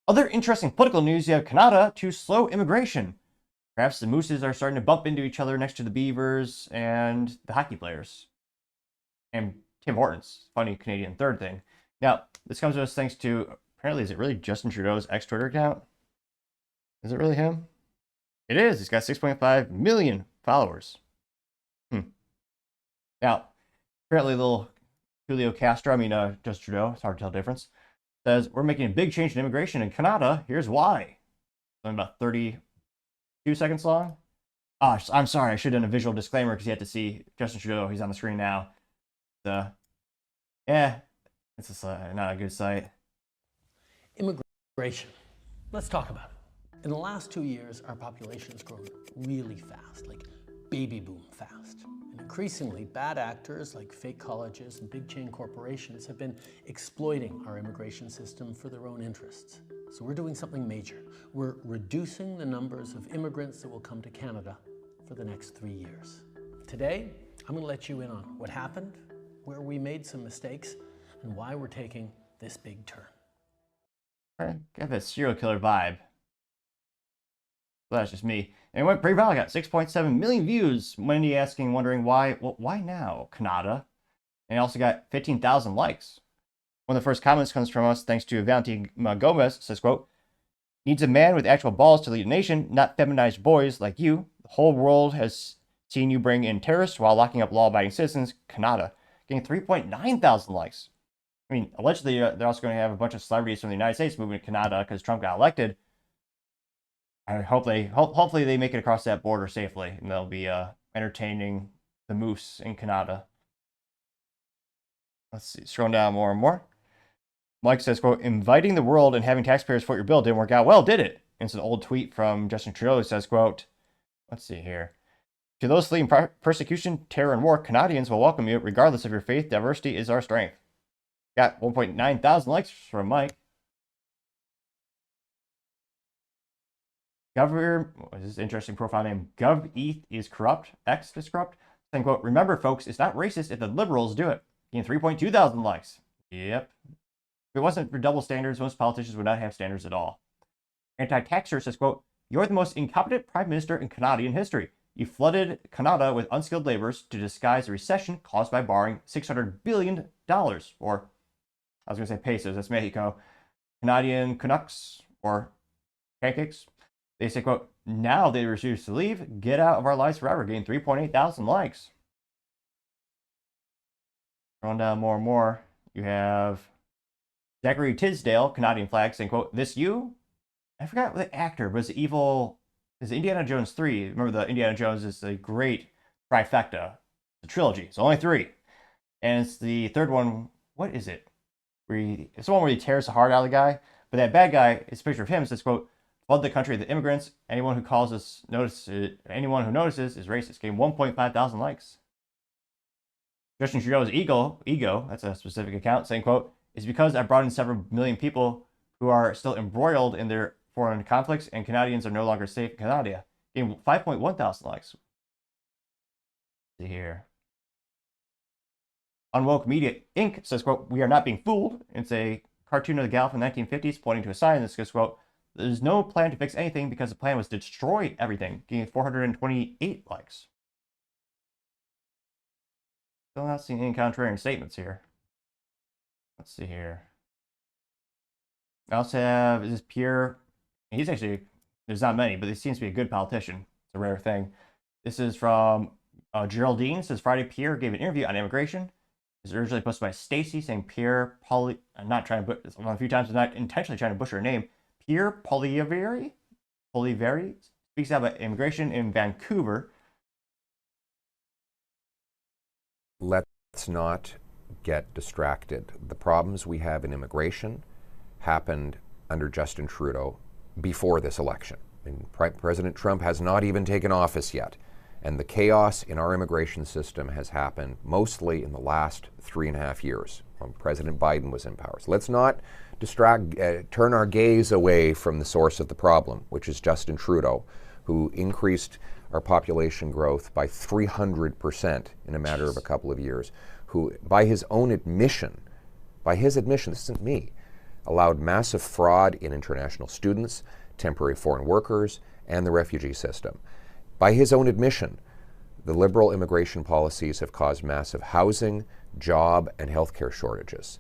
Other interesting political news, you have Canada to slow immigration. Perhaps the mooses are starting to bump into each other next to the beavers and the hockey players. And Tim Hortons, funny Canadian third thing. Now, this comes to us thanks to, apparently, is it really Justin Trudeau's ex-Twitter account? Is it really him? It is. He's got 6.5 million followers. Now, apparently little Julio Castro, Justin Trudeau, it's hard to tell the difference, says, we're making a big change in immigration in Canada. Here's why. Something about 32 seconds long. Oh, I'm sorry. I should have done a visual disclaimer because you have to see Justin Trudeau. He's on the screen now. Yeah, it's just not a good sight. Immigration. Let's talk about it. In the last 2 years, our population has grown really fast, like baby boom fast. And increasingly, bad actors like fake colleges and big chain corporations have been exploiting our immigration system for their own interests. So we're doing something major. We're reducing the numbers of immigrants that will come to Canada for the next 3 years. Today, I'm going to let you in on what happened, where we made some mistakes, and why we're taking this big turn. Got that serial killer vibe. Well, that's just me. And it went pretty well. I got 6.7 million views. Wendy wondering why. Well, why now, Canada? And it also got 15,000 likes. One of the first comments comes from us thanks to Valentin Gomez. Says, quote, needs a man with actual balls to lead a nation, not feminized boys like you. The whole world has seen you bring in terrorists while locking up law-abiding citizens. Canada, getting 3.9 thousand likes. Allegedly, they're also going to have a bunch of celebrities from the United States moving to Canada because Trump got elected. Hopefully they make it across that border safely, and they'll be entertaining the moose in Canada. Let's see, scrolling down more and more. Mike says, quote, inviting the world and having taxpayers foot your bill didn't work out well, did it? And it's an old tweet from Justin Trudeau that says, quote, let's see here. To those fleeing persecution, terror, and war, Canadians will welcome you regardless of your faith. Diversity is our strength. Got 1.9 thousand likes from Mike. This is interesting profile name. GovEth is corrupt. X is corrupt. Saying, quote, remember, folks, it's not racist if the liberals do it. Getting 3.2 thousand likes. Yep. If it wasn't for double standards, most politicians would not have standards at all. Anti-taxer says, quote, you're the most incompetent prime minister in Canadian history. You flooded Canada with unskilled laborers to disguise a recession caused by borrowing $600 billion. Or, I was going to say pesos, that's Mexico. Canadian Canucks, or pancakes. They say, quote, now they refuse to leave. Get out of our lives forever. Getting 3.8 thousand likes. Going down more and more. You have Zachary Tisdale, Canadian flag, saying, quote, this you? I forgot the actor, but it's evil. Is Indiana Jones 3. Remember, the Indiana Jones is a great trifecta. It's a trilogy. It's only 3. And it's the third one. What is it? It's the one where he tears the heart out of the guy. But that bad guy, it's a picture of him. It says, quote, flood the country with immigrants. Anyone who notices is racist. Getting 1.5 thousand likes. Justin Trudeau's ego, that's a specific account, saying, quote, it's because I brought in several million people who are still embroiled in their foreign conflicts, and Canadians are no longer safe in Canada. Getting 5.1 thousand likes. Let's see here. Unwoke Media Inc. says, quote, we are not being fooled. It's a cartoon of the gal from the 1950s pointing to a sign that says, quote, there's no plan to fix anything because the plan was to destroy everything. Getting 428 likes. Still not seeing any contrarian statements here. Let's see here. I also have, is this Pierre? He's actually, there's not many, but he seems to be a good politician. It's a rare thing. This is from Geraldine. Says Friday, Pierre gave an interview on immigration. It was originally posted by Stacy, saying Pierre I'm not trying to put a few times, I'm not intentionally trying to butcher her name. Pierre Poilievre speaks out about immigration in Vancouver. Let's not get distracted. The problems we have in immigration happened under Justin Trudeau before this election. President Trump has not even taken office yet. And the chaos in our immigration system has happened mostly in the last 3.5 years when President Biden was in power. So let's not turn our gaze away from the source of the problem, which is Justin Trudeau, who increased our population growth by 300% in a matter of a couple of years, who, by his admission, this isn't me, allowed massive fraud in international students, temporary foreign workers, and the refugee system. By his own admission, the liberal immigration policies have caused massive housing, job, and healthcare shortages.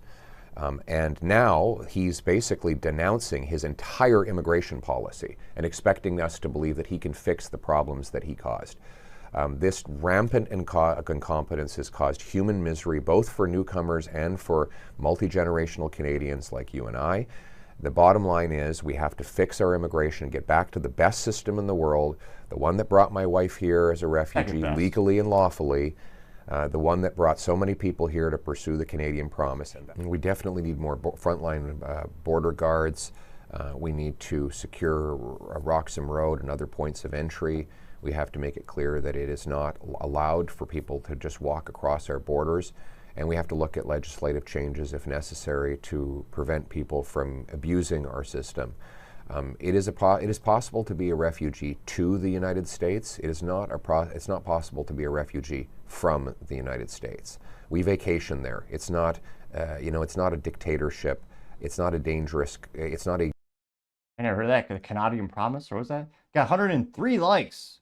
And now he's basically denouncing his entire immigration policy and expecting us to believe that he can fix the problems that he caused. This rampant incompetence has caused human misery both for newcomers and for multi-generational Canadians like you and I. The bottom line is we have to fix our immigration, get back to the best system in the world, the one that brought my wife here as a refugee legally and lawfully, the one that brought so many people here to pursue the Canadian promise. And we definitely need more frontline border guards. We need to secure Roxham Road and other points of entry. We have to make it clear that it is not allowed for people to just walk across our borders. And we have to look at legislative changes if necessary to prevent people from abusing our system. It is possible to be a refugee to the United States. It's not possible to be a refugee from the United States. We vacation there. It's not, it's not a dictatorship. It's not a dangerous. It's not a. I never heard of that. The Canadian Promise, or what was that? Got 103 likes.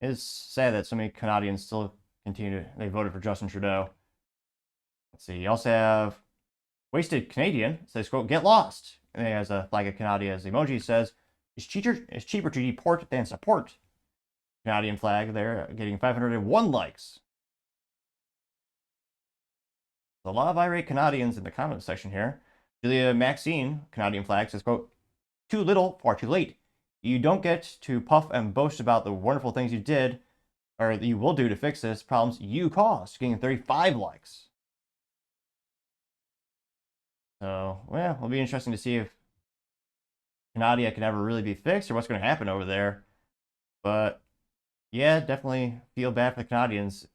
It's sad that so many Canadians still they voted for Justin Trudeau. Let's see. You also have Wasted Canadian. It says, quote, "Get lost." And it has a flag of Canada as the emoji. It says, it's cheaper to deport than support. Canadian flag there, getting 501 likes. A lot of irate Canadians in the comment section here. Julia Maxine, Canadian flag, says, quote, "Too little or too late. You don't get to puff and boast about the wonderful things you did or that you will do to fix this problems you caused," getting 35 likes. So, well, it'll be interesting to see if Canada can ever really be fixed or what's going to happen over there. But, yeah, definitely feel bad for the Canadians. You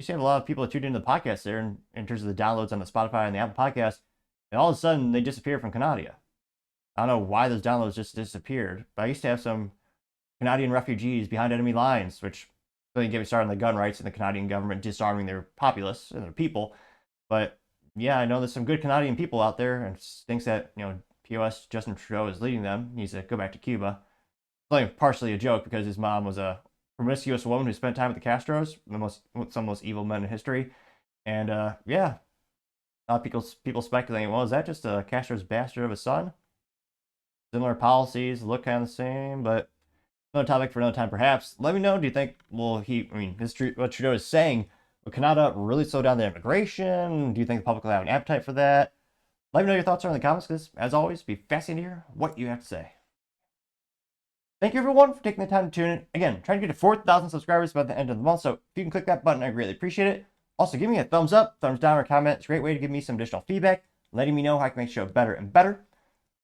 used to have a lot of people that tuned into the podcast there in terms of the downloads on the Spotify and the Apple podcast, and all of a sudden they disappeared from Canada. I don't know why those downloads just disappeared, but I used to have some Canadian refugees behind enemy lines, which really get me started on the gun rights and the Canadian government disarming their populace and their people. But yeah, I know there's some good Canadian people out there and thinks that, POS Justin Trudeau is leading them. He needs to go back to Cuba. It's only partially a joke because his mom was a promiscuous woman who spent time with the Castros, some of the most evil men in history. And yeah, a lot of people speculating, well, is that just a Castro's bastard of a son? Similar policies, look kind of the same, but another topic for another time perhaps. Let me know, do you think, what Trudeau is saying, will Canada really slow down the immigration? Do you think the public will have an appetite for that? Let me know your thoughts in the comments, because as always, it'd be fascinating to hear what you have to say. Thank you everyone for taking the time to tune in. Again, trying to get to 4,000 subscribers by the end of the month, so if you can click that button, I greatly appreciate it. Also, give me a thumbs up, thumbs down, or comment. It's a great way to give me some additional feedback, letting me know how I can make the show better and better.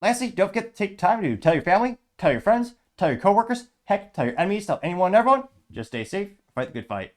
Lastly, don't forget to take time to tell your family, tell your friends, tell your coworkers, heck, tell your enemies, tell anyone and everyone. Just stay safe, fight the good fight.